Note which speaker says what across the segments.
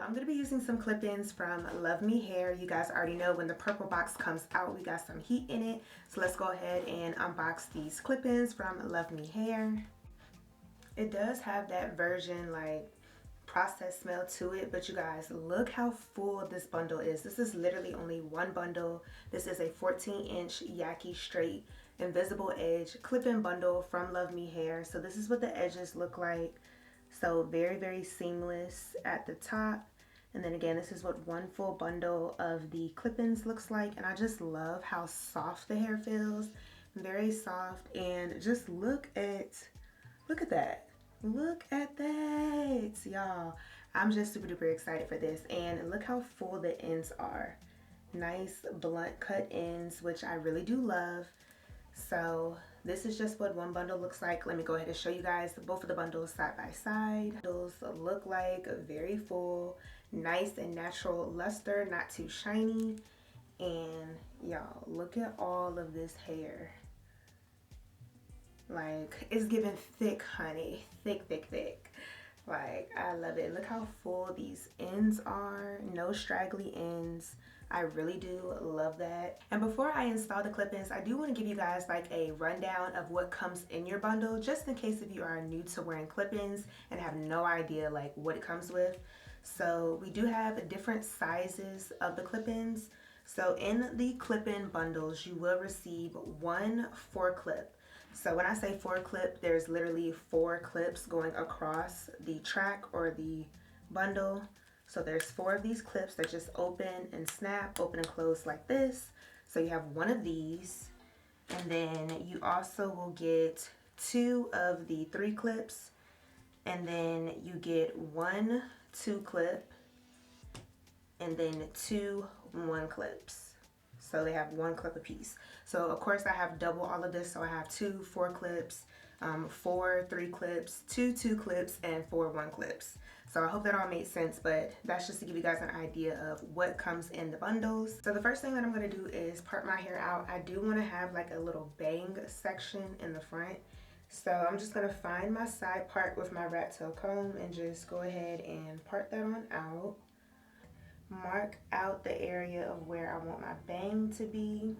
Speaker 1: I'm going to be using some clip-ins from LuvMe Hair. You guys already know when the purple box comes out, we got some heat in it. So let's go ahead and unbox these clip-ins from LuvMe Hair. It does have that version like processed smell to it, but you guys, look how full this bundle is. This is literally only one bundle. This is a 14-inch Yaki Straight invisible edge clip-in bundle from LuvMe Hair. So this is what the edges look like. So very seamless at the top. And then again, this is what one full bundle of the clip-ins looks like. And I just love how soft the hair feels. Very soft. And just look at that. Look at that, y'all. I'm just super duper excited for this. And look how full the ends are. Nice blunt cut ends, which I really do love. So this is just what one bundle looks like. Let me go ahead and show you guys both of the bundles side by side. Bundles look like very full, nice and natural luster, not too shiny. And y'all, look at all of this hair. Like, it's giving thick, honey. Thick. Like, I love it. Look how full these ends are. No straggly ends. I really do love that. And before I install the clip-ins, I do want to give you guys like a rundown of what comes in your bundle, just in case if you are new to wearing clip-ins and have no idea like what it comes with. So we do have different sizes of the clip-ins. So in the clip-in bundles, you will receive one 4-clip. So when I say 4-clip, there's literally 4 clips going across the track or the bundle. So there's 4 of these clips that just open and snap, open and close like this. So you have one of these, and then you also will get 2 of the 3 clips, and then you get 1 2-clip, and then 2 1-clips. So they have 1 clip a piece. So of course I have double all of this. So I have 2 4-clips, 4 3-clips, 2 2-clips, and 4 1-clips. So I hope that all made sense, but that's just to give you guys an idea of what comes in the bundles. So the first thing that I'm going to do is part my hair out. I do want to have like a little bang section in the front. So I'm just going to find my side part with my rat tail comb and just go ahead and part that on out. Mark out the area of where I want my bang to be.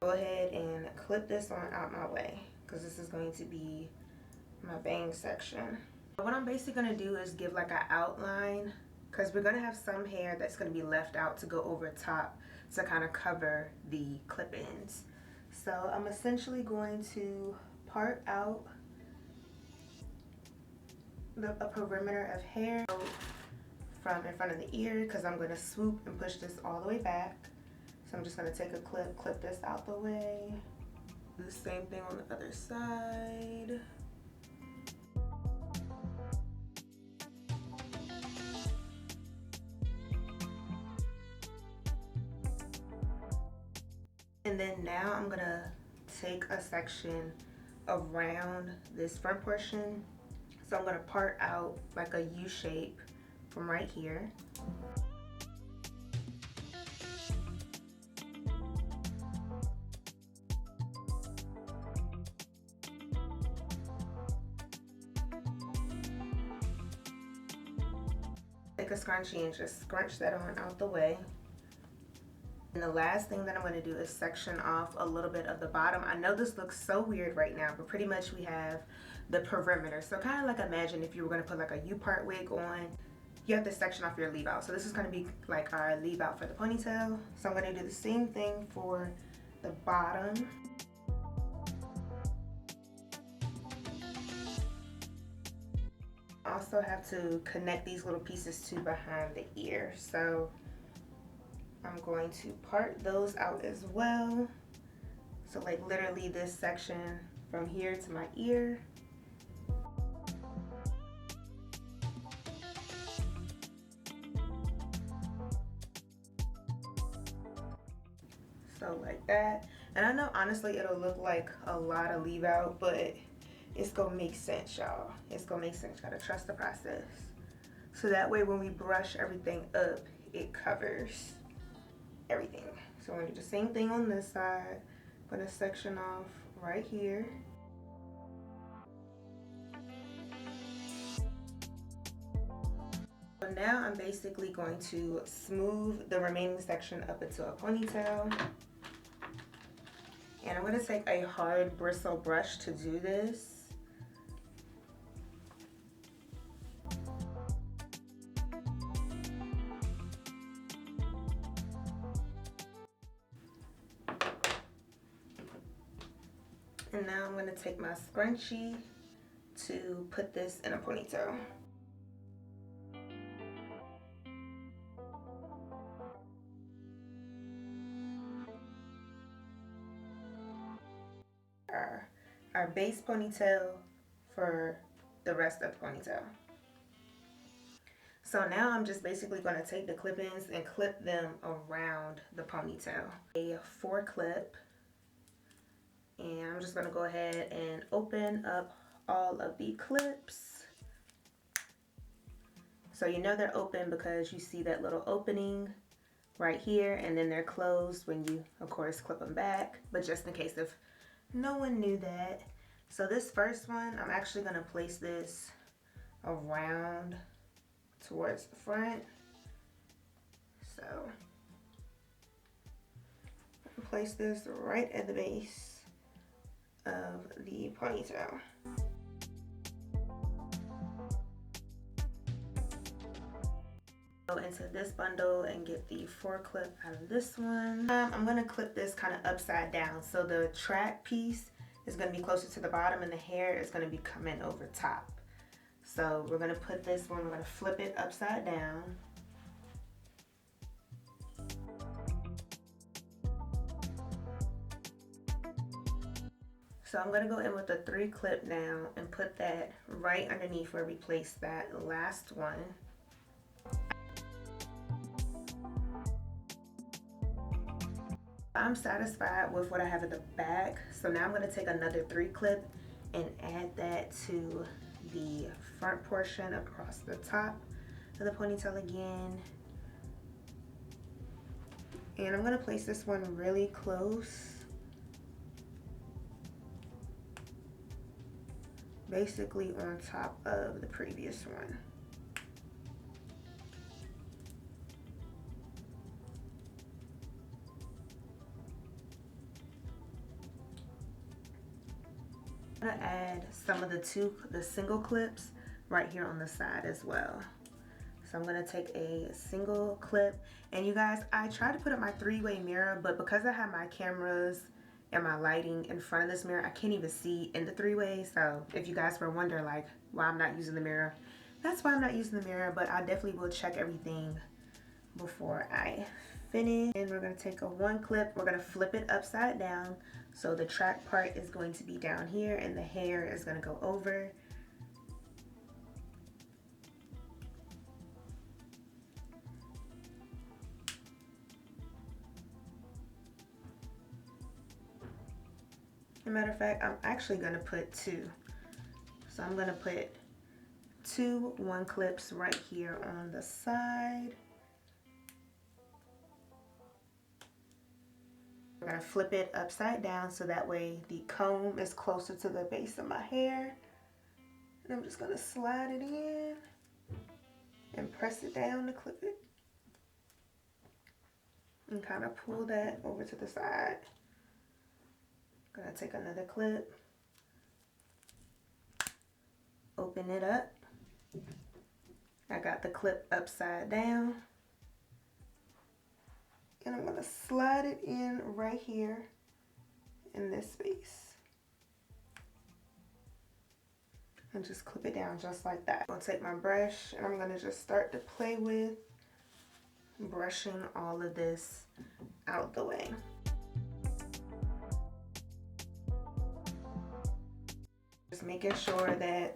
Speaker 1: Go ahead and clip this on out my way because this is going to be my bang section. What I'm basically going to do is give like an outline, because we're going to have some hair that's going to be left out to go over top to kind of cover the clip-ins. So I'm essentially going to part out a perimeter of hair from in front of the ear, because I'm going to swoop and push this all the way back. So I'm just going to take a clip this out the way. Do the same thing on the other side. And then now I'm going to take a section around this front portion. So I'm going to part out like a U shape from right here. Take a scrunchie and just scrunch that on out the way. And the last thing that I'm going to do is section off a little bit of the bottom. I know this looks so weird right now, but pretty much we have the perimeter. So kind of like imagine if you were going to put like a U-part wig on, you have to section off your leave out. So this is going to be like our leave out for the ponytail. So I'm going to do the same thing for the bottom. I also have to connect these little pieces to behind the ear. So I'm going to part those out as well. So like literally this section from here to my ear. So like that. And I know honestly it'll look like a lot of leave out, but it's gonna make sense, y'all. It's gonna make sense. Gotta trust the process. So that way when we brush everything up, it covers everything. So I'm gonna do the same thing on this side. I'm gonna section off right here. now I'm basically going to smooth the remaining section up into a ponytail. And I'm going to take a hard bristle brush to do this. And now I'm going to take my scrunchie to put this in a ponytail. Our base ponytail for the rest of the ponytail. So now I'm just basically going to take the clip-ins and clip them around the ponytail. A 4-clip. And I'm just going to go ahead and open up all of the clips. So you know they're open because you see that little opening right here, and then they're closed when you, of course, clip them back. But just in case if no one knew that. So this first one, I'm actually going to place this around towards the front. So place this right at the base of the ponytail. Go into this bundle and get the 4-clip out of this one. I'm going to clip this kind of upside down, so the track piece is going to be closer to the bottom and the hair is going to be coming over top. So we're going to put this one, we're going to flip it upside down. So I'm going to go in with a 3-clip now and put that right underneath where we placed that last one. I'm satisfied with what I have at the back, so now I'm going to take another 3-clip and add that to the front portion across the top of the ponytail again. And I'm going to place this one really close, basically on top of the previous one. I'm going to add some of the single clips right here on the side as well. So I'm going to take a single clip, and you guys, I tried to put up my 3-way mirror, but because I have my cameras and my lighting in front of this mirror, I can't even see in the 3-way. So if you guys were wondering like why I'm not using the mirror, that's why I'm not using the mirror, but I definitely will check everything before I finish. And we're going to take a 1-clip, we're going to flip it upside down, so the track part is going to be down here and the hair is going to go over. As a matter of fact, I'm actually going to put 2. So I'm going to put 2 1-clips right here on the side. I'm going to flip it upside down so that way the comb is closer to the base of my hair. And I'm just going to slide it in and press it down to clip it. And kind of pull that over to the side. I'm going to take another clip, open it up. I got the clip upside down. And I'm going to slide it in right here in this space. And just clip it down just like that. I'm going to take my brush and I'm going to just start to play with brushing all of this out the way. Just making sure that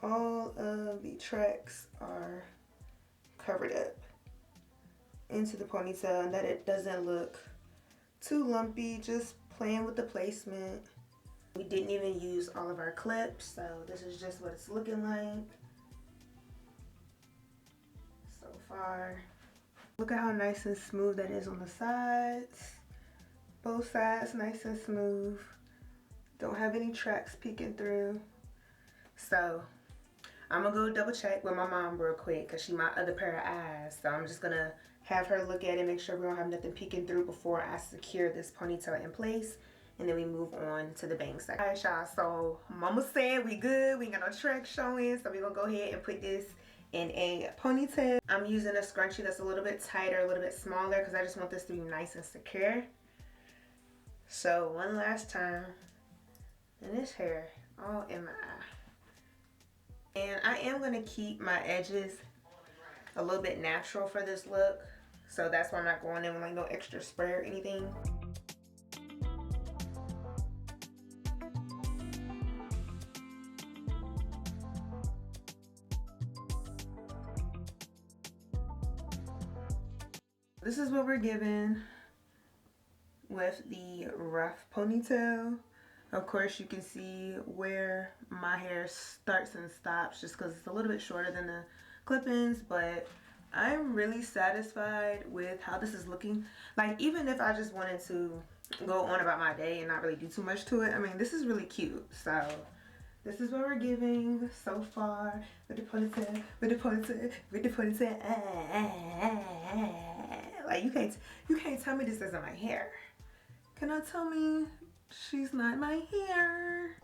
Speaker 1: all of the tracks are covered up into the ponytail and that it doesn't look too lumpy, just playing with the placement. We didn't even use all of our clips, so this is just what it's looking like so far. Look at how nice and smooth that is on the sides. Both sides nice and smooth. Don't have any tracks peeking through. So I'm gonna go double check with my mom real quick because she my other pair of eyes. So I'm just gonna have her look at it, make sure we don't have nothing peeking through before I secure this ponytail in place. And then we move on to the bang section. Alright y'all, so mama said we good. We ain't got no track showing. So we're gonna go ahead and put this in a ponytail. I'm using a scrunchie that's a little bit tighter, a little bit smaller because I just want this to be nice and secure. So one last time. And this hair all in my eye. And I am going to keep my edges a little bit natural for this look. So that's why I'm not going in with like no extra spray or anything. This is what we're given with the rough ponytail. Of course, you can see where my hair starts and stops just because it's a little bit shorter than the clip-ins, but I'm really satisfied with how this is looking. Like, even if I just wanted to go on about my day and not really do too much to it, I mean, this is really cute. So this is what we're giving so far with the ponytail, with the ponytail, with the ponytail. Like, you can't tell me this isn't my hair. Cannot tell me she's not my hair.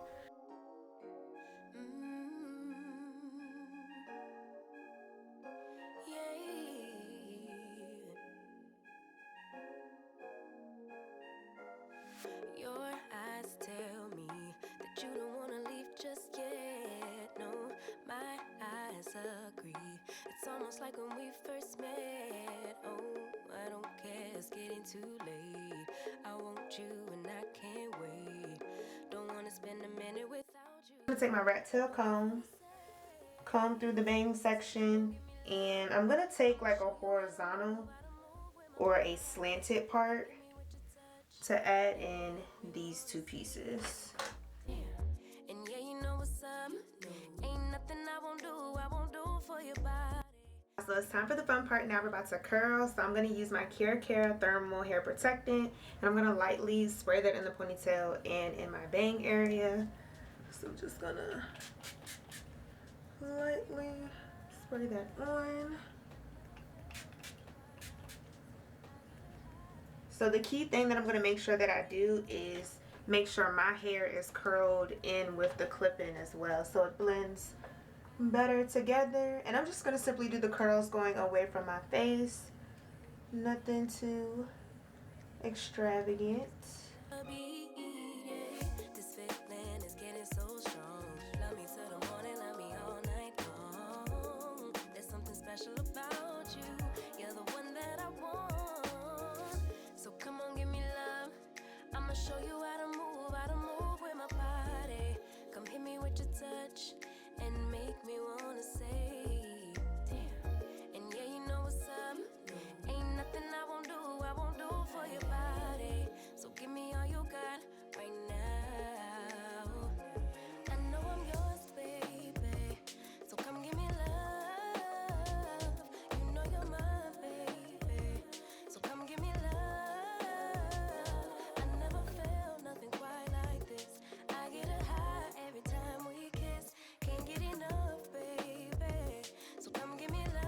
Speaker 2: Your eyes tell me that you don't want to leave just yet. No, my eyes agree. It's almost like when we first met. Oh, I don't care, it's getting too late. I want you and I can't wait. Don't want to spend a minute without you.
Speaker 1: I'm gonna take my rat tail comb through the bang section, and I'm gonna take like a horizontal or a slanted part to add in these two pieces.
Speaker 2: And yeah, you know what's up. Ain't nothing I won't do for your body.
Speaker 1: So it's time for the fun part. Now we're about to curl. So I'm going to use my Care Thermal Hair Protectant, and I'm going to lightly spray that in the ponytail and in my bang area. So I'm just going to lightly spray that on. So the key thing that I'm going to make sure that I do is make sure my hair is curled in with the clip-in as well, so it blends better together. And I'm just going to simply do the curls going away from my face. Nothing too extravagant.
Speaker 2: This feeling is getting so strong. Love me till the morning, love me all night long. There's something special about you. You're the one that I want. So come on, give me love. I'ma show you how to move with my body. Come hit me with your touch and make me wanna say, damn. And yeah, you know what's up. Ain't nothing I won't do for your body. So give me all you got right now. I know I'm yours, baby. So come give me love. You know you're my baby. So come give me love. I never felt nothing quite like this. I get a high every time we kiss. Can't get enough, baby. So come give me love.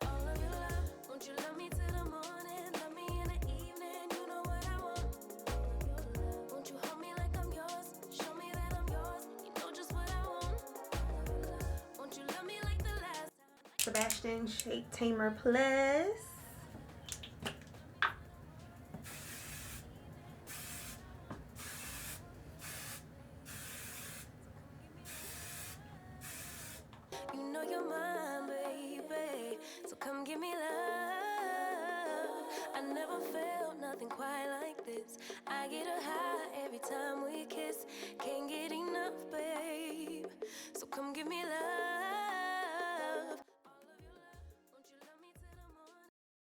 Speaker 2: All of your love. Won't you love me till the morning? Love me in the evening. You know what I want. Won't you hold me like I'm yours? Show me that I'm yours. You know just what I want. Won't you love me like the last time?
Speaker 1: Sebastian Shape Tamer Plus.
Speaker 2: You know you're mine, baby. So come give me love. I never felt nothing quite like this. I get a high every time we kiss. Can't get enough, babe. So come give me love.